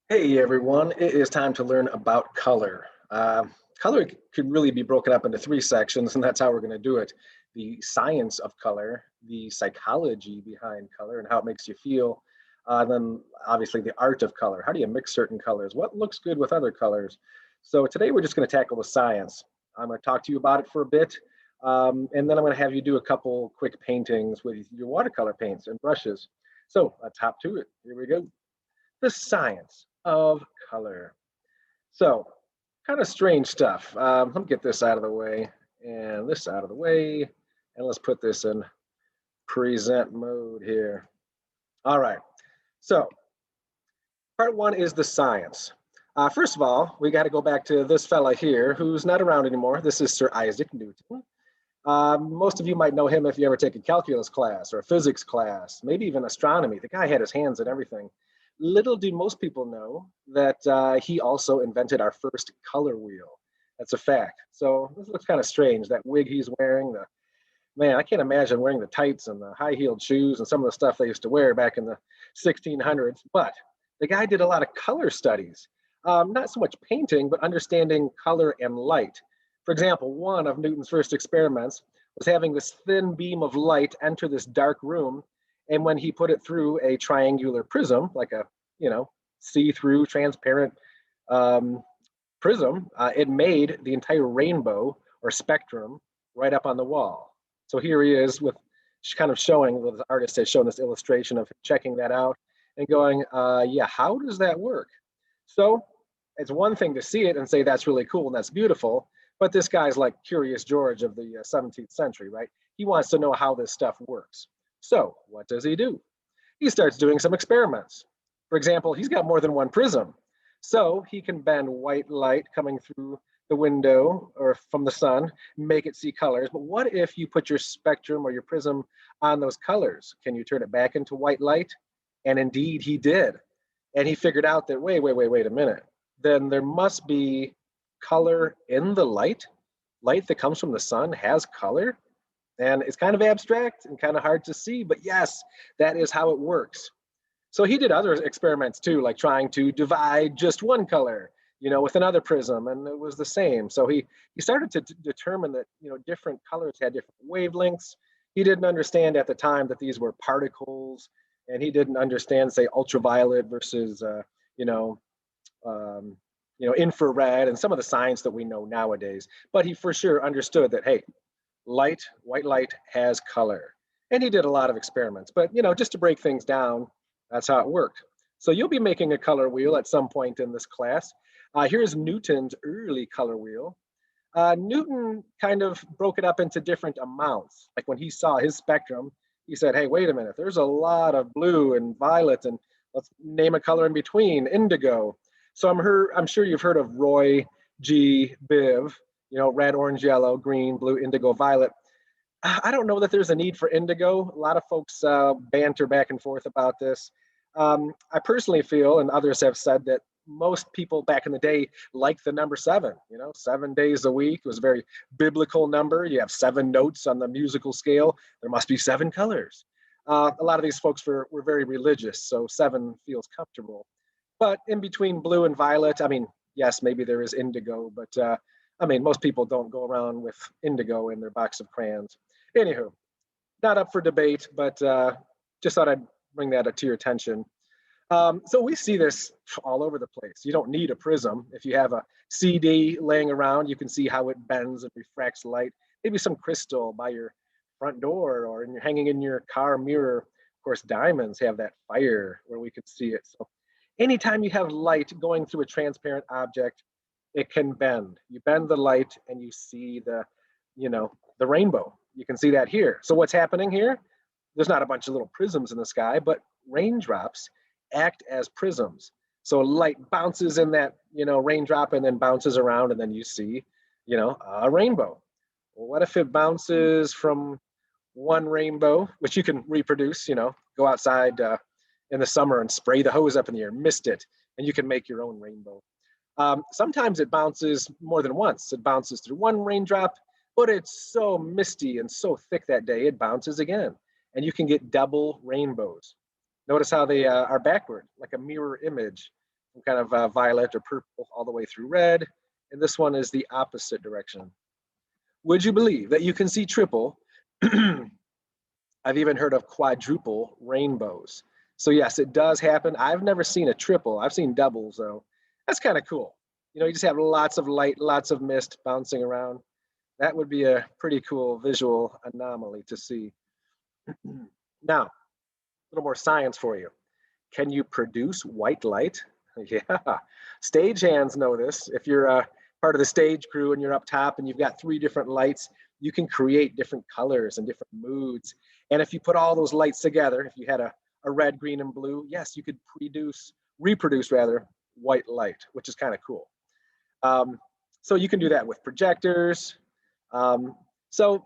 Hey everyone, it is time to learn about color. Color could really be broken up into three sections, and that's how we're going to do it. The science of color, the psychology behind color and how it makes you feel, then obviously the art of color. How do you mix certain colors? What looks good with other colors? So today we're just going to tackle the science. I'm going to talk to you about it for a bit, and then I'm going to have you do a couple quick paintings with your watercolor paints and brushes. So let's hop to it. Here we go. The science of color. So, kind of strange stuff. Let me get this out of the way and this out of the way. And let's put this in present mode here. All right. So, part one is the science. First of all, we got to go back to this fella here who's not around anymore. This is Sir Isaac Newton. Most of you might know him if you ever take a calculus class or a physics class, maybe even astronomy. The guy had his hands in everything. Little do most people know that he also invented our first color wheel. That's a fact. So this looks kind of strange. That wig he's wearing, the man, I can't imagine wearing the tights and the high-heeled shoes and some of the stuff they used to wear back in the 1600s. But the guy did a lot of color studies, not so much painting, but understanding color and light. For example, one of Newton's first experiments was having this thin beam of light enter this dark room, and when he put it through a triangular prism, like a see-through transparent um, prism, it made the entire rainbow or spectrum right up on the wall. So here he is with kind of showing, the artist has shown this illustration of checking that out and going, yeah, how does that work? So it's one thing to see it and say that's really cool and that's beautiful, but this guy's like Curious George of the 17th century, right? He wants to know how this stuff works. So what does he do? He starts doing some experiments. For example, he's got more than one prism. So he can bend white light coming through the window or from the sun, make it see colors. But what if you put your spectrum or your prism on those colors? Can you turn it back into white light? And indeed, he did. And he figured out that, wait a minute. Then there must be color in the light. Light that comes from the sun has color. And it's kind of abstract and kind of hard to see, but yes, that is how it works. So he did other experiments too, like trying to divide just one color, with another prism, and it was the same. So he started to determine that different colors had different wavelengths. He didn't understand at the time that these were particles, and he didn't understand, say, ultraviolet versus you know um, infrared, and some of the science that we know nowadays. But he for sure understood that, hey, white light has color. And he did a lot of experiments, but just to break things down, that's how it worked. So you'll be making a color wheel at some point in this class. Here's Newton's early color wheel. Newton kind of broke it up into different amounts. Like when he saw his spectrum, he said, hey, wait a minute, there's a lot of blue and violet, and let's name a color in between, indigo. So I'm sure you've heard of Roy G. Biv, red, orange, yellow, green, blue, indigo, violet. I don't know that there's a need for indigo. A lot of folks banter back and forth about this. I personally feel, and others have said, that most people back in the day liked the number seven. 7 days a week. It was a very biblical number. You have seven notes on the musical scale. There must be seven colors. A lot of these folks were very religious, so seven feels comfortable. But in between blue and violet, I mean, yes, maybe there is indigo, but I mean, most people don't go around with indigo in their box of crayons. Anywho, not up for debate, but just thought I'd bring that to your attention. So we see this all over the place. You don't need a prism. If you have a CD laying around, you can see how it bends and refracts light. Maybe some crystal by your front door or hanging in your car mirror. Of course, diamonds have that fire where we can see it. So anytime you have light going through a transparent object, it can bend. You bend the light and you see the rainbow. You can see that here. So what's happening here? There's not a bunch of little prisms in the sky, but raindrops act as prisms. So light bounces in that, raindrop and then bounces around and then you see, a rainbow. Well, what if it bounces from one rainbow, which you can reproduce, go outside in the summer and spray the hose up in the air, mist it, and you can make your own rainbow. Sometimes it bounces more than once. It bounces through one raindrop, but it's so misty and so thick that day, it bounces again. And you can get double rainbows. Notice how they are backward, like a mirror image. kind of violet or purple all the way through red. And this one is the opposite direction. Would you believe that you can see triple? I've even heard of quadruple rainbows. So yes, it does happen. I've never seen a triple. I've seen doubles though. That's kind of cool. You know, you just have lots of light, lots of mist bouncing around. That would be a pretty cool visual anomaly to see. Now, a little more science for you. Can you produce white light? Yeah, stagehands know this. If you're part of the stage crew and you're up top and you've got 3 different lights, you can create different colors and different moods. And if you put all those lights together, if you had a red, green, and blue, yes, you could reproduce rather, white light, which is kind of cool. So you can do that with projectors. So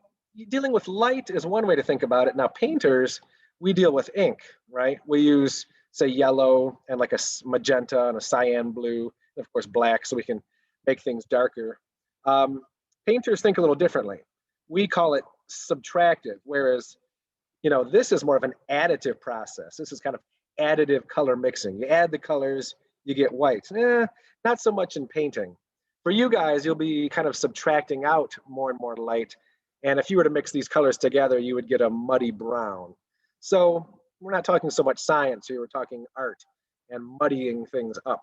dealing with light is one way to think about it. Now painters, we deal with ink, right? We use, say, yellow and like a magenta and a cyan blue, and of course black, so we can make things darker. Painters think a little differently. We call it subtractive, whereas, you know, this is more of an additive process. This is kind of additive color mixing. You add the colors, you get white. Not so much in painting. For you guys, you'll be kind of subtracting out more and more light. And if you were to mix these colors together, you would get a muddy brown. So we're not talking so much science here, we're talking art and muddying things up.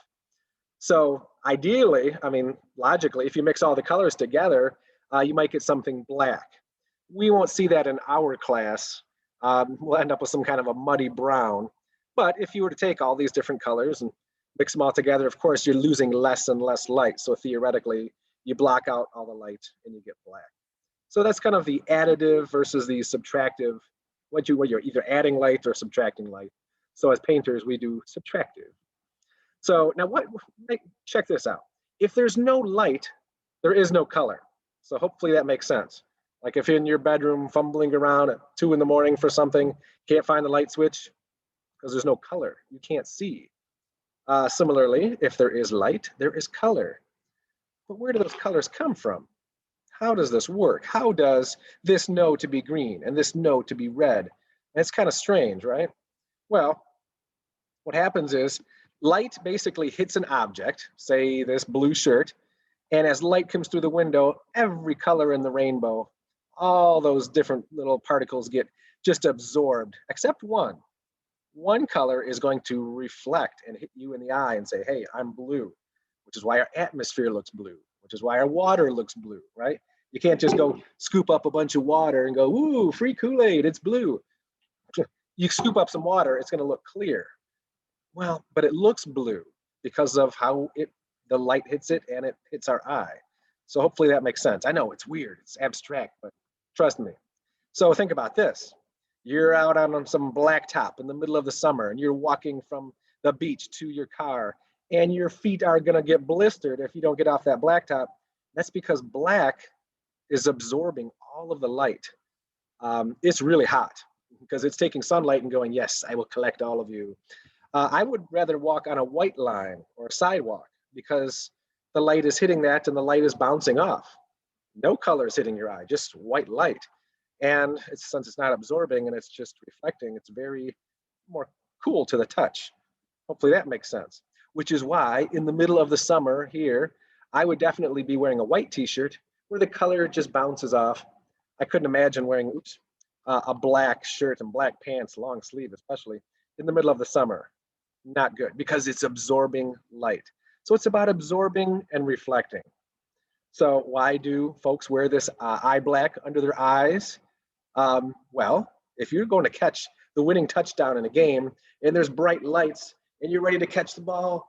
So ideally, I mean, logically, if you mix all the colors together, you might get something black. We won't see that in our class. We'll end up with some kind of a muddy brown. But if you were to take all these different colors and mix them all together, of course, you're losing less and less light. So theoretically, you block out all the light and you get black. So that's kind of the additive versus the subtractive, what you're either adding light or subtracting light. So as painters, we do subtractive. So now check this out. If there's no light, there is no color. So hopefully that makes sense. Like if you're in your bedroom fumbling around at 2 in the morning for something, can't find the light switch because there's no color, you can't see. Similarly, if there is light, there is color. But where do those colors come from? How does this work? How does this know to be green and this know to be red? And it's kind of strange, right? Well, what happens is light basically hits an object, say this blue shirt, and as light comes through the window, every color in the rainbow, all those different little particles get just absorbed, except one. One color is going to reflect and hit you in the eye and say, hey, I'm blue, which is why our atmosphere looks blue, which is why our water looks blue, right? You can't just go scoop up a bunch of water and go, ooh, free Kool-Aid, it's blue. You scoop up some water, it's gonna look clear. Well, but it looks blue because of how the light hits it and it hits our eye. So hopefully that makes sense. I know it's weird, it's abstract, but trust me. So think about this. You're out on some blacktop in the middle of the summer and you're walking from the beach to your car and your feet are gonna get blistered if you don't get off that blacktop. That's because black is absorbing all of the light. It's really hot because it's taking sunlight and going, yes, I will collect all of you. I would rather walk on a white line or a sidewalk because the light is hitting that and the light is bouncing off. No color is hitting your eye, just white light. And since it's not absorbing and it's just reflecting, it's very more cool to the touch. Hopefully that makes sense. Which is why in the middle of the summer here, I would definitely be wearing a white t-shirt where the color just bounces off. I couldn't imagine wearing a black shirt and black pants, long sleeve especially, in the middle of the summer. Not good because it's absorbing light. So it's about absorbing and reflecting. So why do folks wear this eye black under their eyes? Well, if you're going to catch the winning touchdown in a game and there's bright lights and you're ready to catch the ball,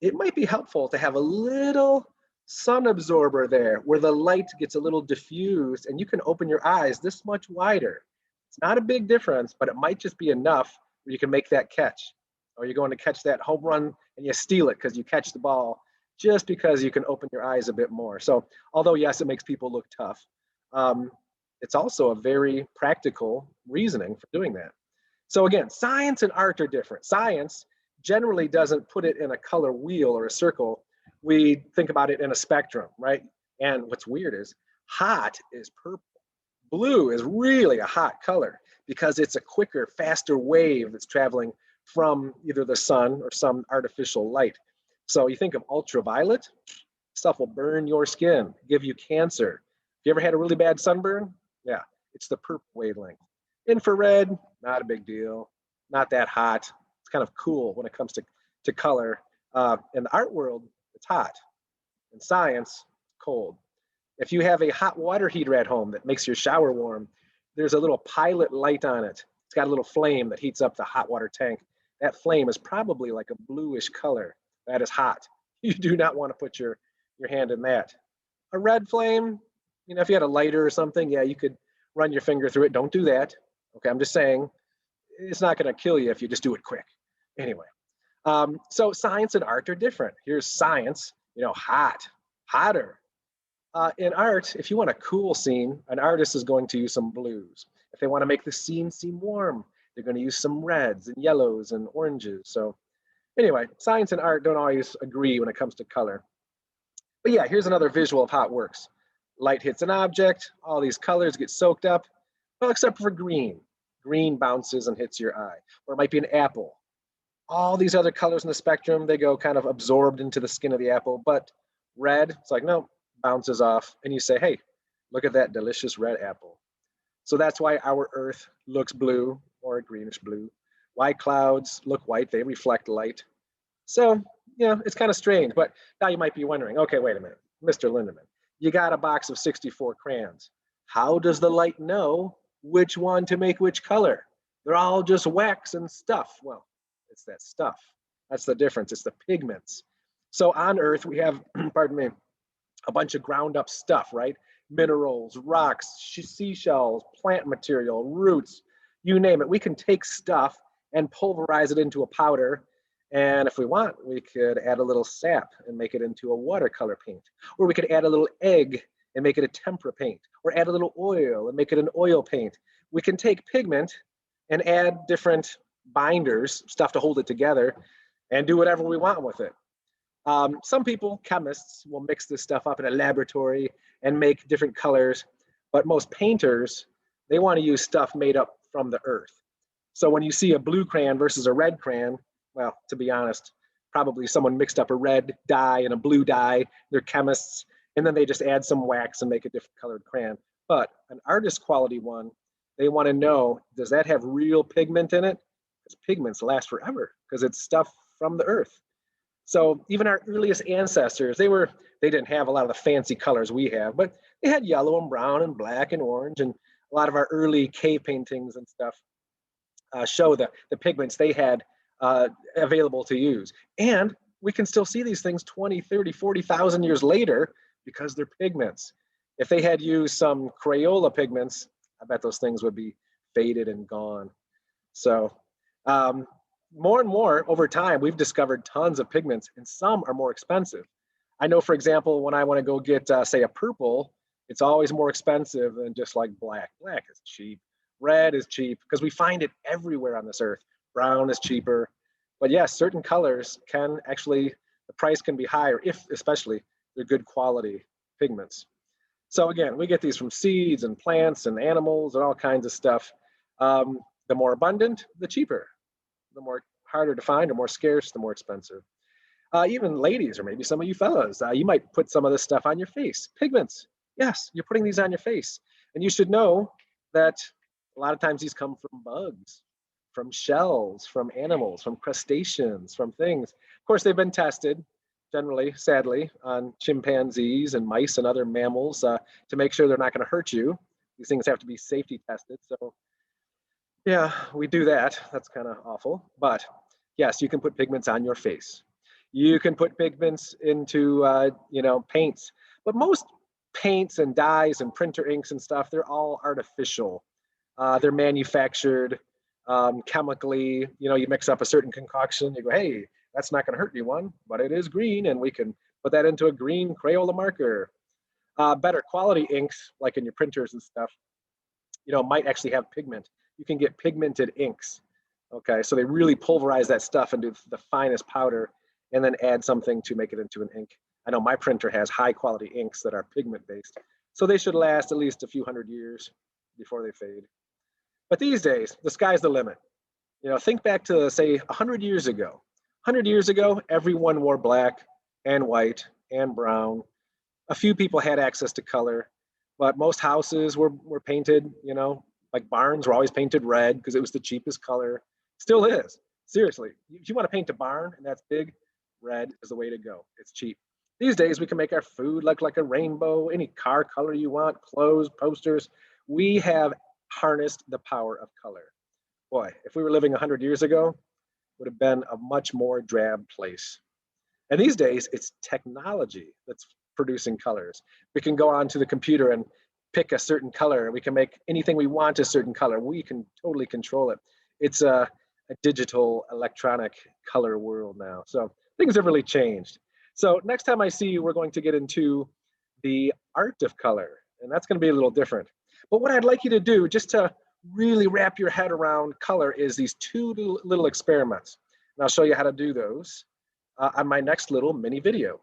it might be helpful to have a little sun absorber there where the light gets a little diffused and you can open your eyes this much wider. It's not a big difference, but it might just be enough where you can make that catch. Or you're going to catch that home run and you steal it because you catch the ball just because you can open your eyes a bit more. So although yes, it makes people look tough, it's also a very practical reasoning for doing that. So again, science and art are different. Science generally doesn't put it in a color wheel or a circle. We think about it in a spectrum, right? And what's weird is hot is purple. Blue is really a hot color because it's a quicker, faster wave that's traveling from either the sun or some artificial light. So you think of ultraviolet, stuff will burn your skin, give you cancer. Have you ever had a really bad sunburn? Yeah, it's the purple wavelength. Infrared, not a big deal, not that hot. It's kind of cool when it comes to color. In the art world, it's hot. In science, cold. If you have a hot water heater at home that makes your shower warm, there's a little pilot light on it. It's got a little flame that heats up the hot water tank. That flame is probably like a bluish color. That is hot. You do not want to put your hand in that. A red flame, you know, if you had a lighter or something, yeah, you could run your finger through it. Don't do that. Okay, I'm just saying it's not going to kill you if you just do it quick. Anyway, so science and art are different. Here's science, you know, hot, hotter. In art, if you want a cool scene, an artist is going to use some blues. If they want to make the scene seem warm, they're going to use some reds and yellows and oranges. So anyway, science and art don't always agree when it comes to color. But yeah, here's another visual of how it works. Light hits an object, all these colors get soaked up, well, except for green. Green bounces and hits your eye. Or it might be an apple. All these other colors in the spectrum, they go kind of absorbed into the skin of the apple, but red, it's like, no, bounces off. And you say, hey, look at that delicious red apple. So that's why our Earth looks blue or a greenish blue. Why clouds look white, they reflect light. So, yeah, it's kind of strange, but now you might be wondering, okay, wait a minute, Mr. Lindeman, you got a box of 64 crayons. How does the light know which one to make which color? They're all just wax and stuff. Well, it's that stuff. That's the difference. It's the pigments. So on Earth, we have, pardon me, a bunch of ground up stuff, right? Minerals, rocks, seashells, plant material, roots, you name it. We can take stuff and pulverize it into a powder. And if we want, we could add a little sap and make it into a watercolor paint. Or we could add a little egg and make it a tempera paint. Or add a little oil and make it an oil paint. We can take pigment and add different binders, stuff to hold it together, and do whatever we want with it. Some people, chemists, will mix this stuff up in a laboratory and make different colors, but most painters, they want to use stuff made up from the earth. So when you see a blue crayon versus a red crayon, well, to be honest, probably someone mixed up a red dye and a blue dye, they're chemists, and then they just add some wax and make a different colored crayon. But an artist quality one, they want to know, does that have real pigment in it? Because pigments last forever, because it's stuff from the earth. So even our earliest ancestors, they didn't have a lot of the fancy colors we have, but they had yellow and brown and black and orange, and a lot of our early cave paintings and stuff show the pigments they had available to use. And we can still see these things 20, 30, 40,000 years later because they're pigments. If they had used some Crayola pigments, I bet those things would be faded and gone. So more and more over time, we've discovered tons of pigments, and some are more expensive. I know, for example, when I want to go get, say, a purple, it's always more expensive than just like black. Black is cheap. Red is cheap because we find it everywhere on this earth. Brown is cheaper. But yes, certain colors can actually, the price can be higher if, especially, they're good quality pigments. So again, we get these from seeds and plants and animals and all kinds of stuff. The more abundant, the cheaper. The more harder to find or more scarce, the more expensive. Even ladies, or maybe some of you fellas, you might put some of this stuff on your face. Pigments, yes, you're putting these on your face. And you should know that a lot of times these come from bugs, from shells, from animals, from crustaceans, from things. Of course, they've been tested, generally, sadly, on chimpanzees and mice and other mammals to make sure they're not going to hurt you. These things have to be safety tested. So yeah, we do that. That's kind of awful. But yes, you can put pigments on your face. You can put pigments into, paints. But most paints and dyes and printer inks and stuff, they're all artificial. They're manufactured chemically. You know, you mix up a certain concoction, you go, hey, that's not going to hurt anyone, but it is green, and we can put that into a green Crayola marker. Better quality inks, like in your printers and stuff, might actually have pigment. You can get pigmented inks. Okay, so they really pulverize that stuff into the finest powder and then add something to make it into an ink. I know my printer has high quality inks that are pigment based, so they should last at least a few hundred years before they fade. But these days, the sky's the limit. You know, think back to say 100 years ago. 100 years ago, everyone wore black and white and brown. A few people had access to color, but most houses were painted, you know, like barns were always painted red because it was the cheapest color. Still is. Seriously. If you want to paint a barn and that's big, red is the way to go. It's cheap. These days we can make our food look like a rainbow, any car color you want, clothes, posters. We have harnessed the power of color. Boy, if we were living 100 years ago, would have been a much more drab place. And these days, it's technology that's producing colors. We can go onto the computer and pick a certain color, and we can make anything we want a certain color. We can totally control it. It's a digital, electronic color world now. So things have really changed. So next time I see you, we're going to get into the art of color, and that's going to be a little different. But what I'd like you to do, just to really wrap your head around color, is these two little experiments. And I'll show you how to do those on my next little mini video.